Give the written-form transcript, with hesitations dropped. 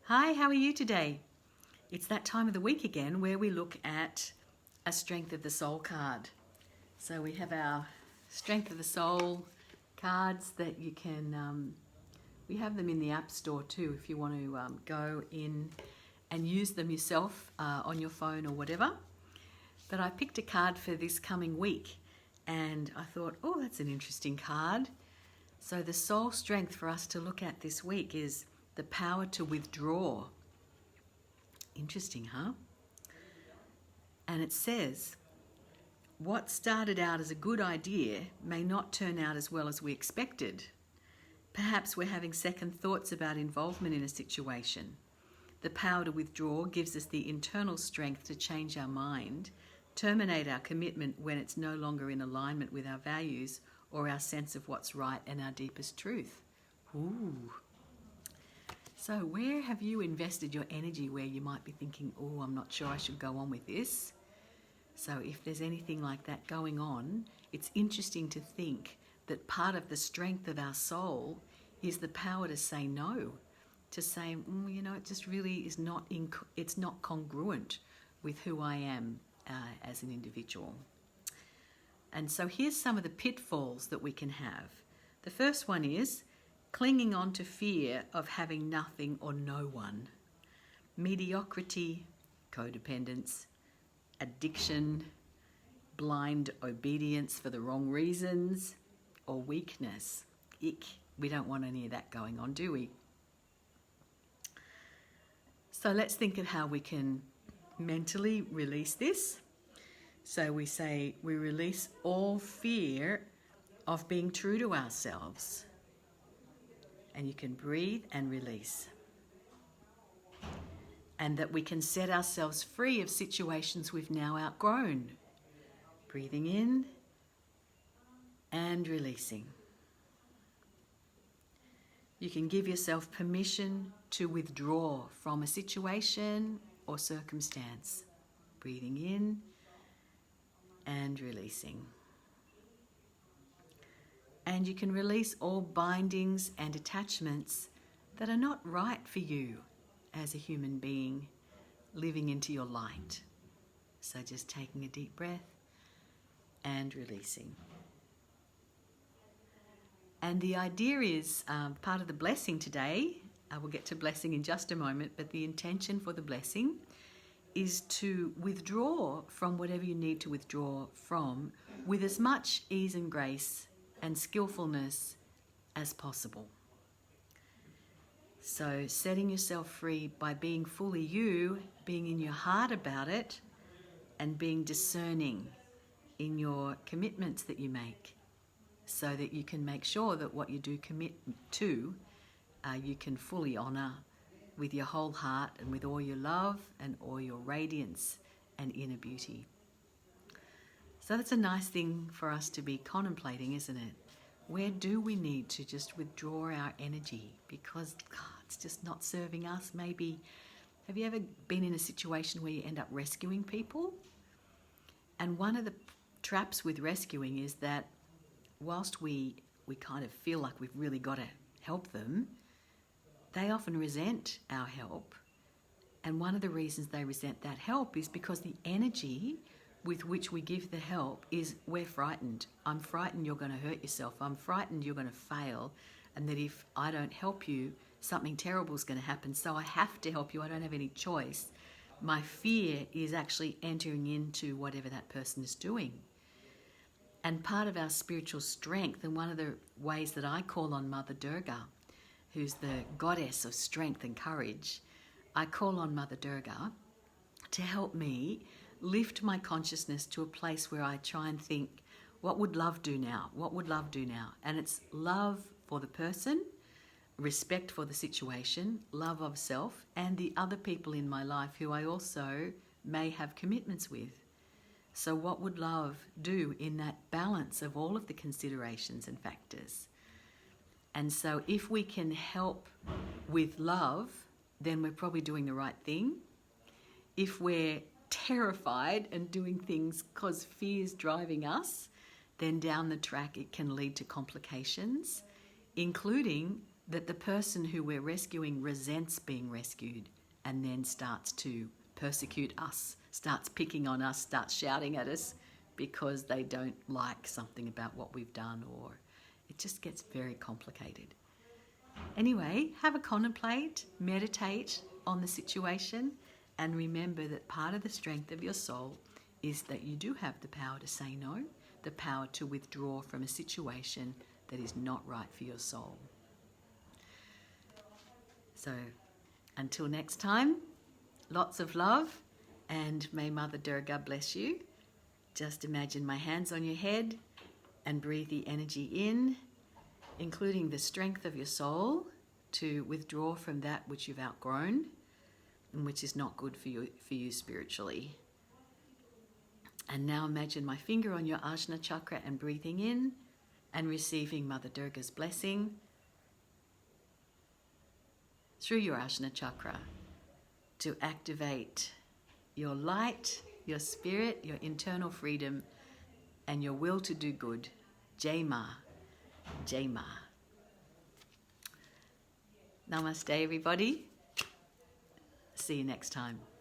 Hi, how are you today? It's that time of the week again where we look at a Strength of the Soul card. So we have our Strength of the Soul cards that you can, we have them in the App Store too if you want to go in and use them yourself on your phone or whatever. But I picked a card for this coming week and I thought, oh, that's an interesting card. So the soul strength for us to look at this week is the power to withdraw. Interesting, huh? And it says, what started out as a good idea may not turn out as well as we expected. Perhaps we're having second thoughts about involvement in a situation. The power to withdraw gives us the internal strength to change our mind, terminate our commitment when it's no longer in alignment with our values or our sense of what's right and our deepest truth. Ooh. So where have you invested your energy where you might be thinking, oh, I'm not sure I should go on with this? So if there's anything like that going on, it's interesting to think that part of the strength of our soul is the power to say no, to say, it just really is not, it's not congruent with who I am as an individual. And so here's some of the pitfalls that we can have. The first one is clinging on to fear of having nothing or no one. Mediocrity, codependence, addiction, blind obedience for the wrong reasons, or weakness. Ick. We don't want any of that going on, do we? So let's think of how we can mentally release this. So we say we release all fear of being true to ourselves. And you can breathe and release. And that we can set ourselves free of situations we've now outgrown. Breathing in and releasing. You can give yourself permission to withdraw from a situation or circumstance. Breathing in and releasing. And you can release all bindings and attachments that are not right for you as a human being living into your light. So just taking a deep breath and releasing. And the idea is part of the blessing today. We'll get to blessing in just a moment, but the intention for the blessing is to withdraw from whatever you need to withdraw from with as much ease and grace and skillfulness as possible. So setting yourself free by being fully you, being in your heart about it, and being discerning in your commitments that you make so that you can make sure that what you do commit to, you can fully honour with your whole heart and with all your love and all your radiance and inner beauty. So that's a nice thing for us to be contemplating, isn't it? Where do we need to just withdraw our energy because it's just not serving us? Maybe, have you ever been in a situation where you end up rescuing people? And one of the traps with rescuing is that whilst we kind of feel like we've really got to help them, they often resent our help. And one of the reasons they resent that help is because the energy with which we give the help is we're frightened. I'm frightened you're going to hurt yourself. I'm frightened you're going to fail. And that if I don't help you, something terrible is going to happen. So I have to help you. I don't have any choice. My fear is actually entering into whatever that person is doing. And part of our spiritual strength, and one of the ways that I call on Mother Durga, who's the goddess of strength and courage, I call on Mother Durga to help me lift my consciousness to a place where I try and think, what would love do now? What would love do now? And it's love for the person, respect for the situation, love of self, and the other people in my life who I also may have commitments with. So what would love do in that balance of all of the considerations and factors? And so if we can help with love, then we're probably doing the right thing. If we're terrified and doing things because fear's driving us, then down the track it can lead to complications, including that the person who we're rescuing resents being rescued and then starts to persecute us, starts picking on us, starts shouting at us because they don't like something about what we've done, or it just gets very complicated. Anyway, have a contemplate, meditate on the situation, and remember that part of the strength of your soul is that you do have the power to say no, the power to withdraw from a situation that is not right for your soul. So, until next time, lots of love, and may Mother Durga bless you. Just imagine my hands on your head and breathe the energy in, including the strength of your soul to withdraw from that which you've outgrown and which is not good for you spiritually. And now imagine my finger on your Ajna chakra and breathing in and receiving Mother Durga's blessing through your Ajna chakra to activate your light, your spirit, your internal freedom, and your will to do good. Jai Ma. Jai Ma. Namaste, everybody. See you next time.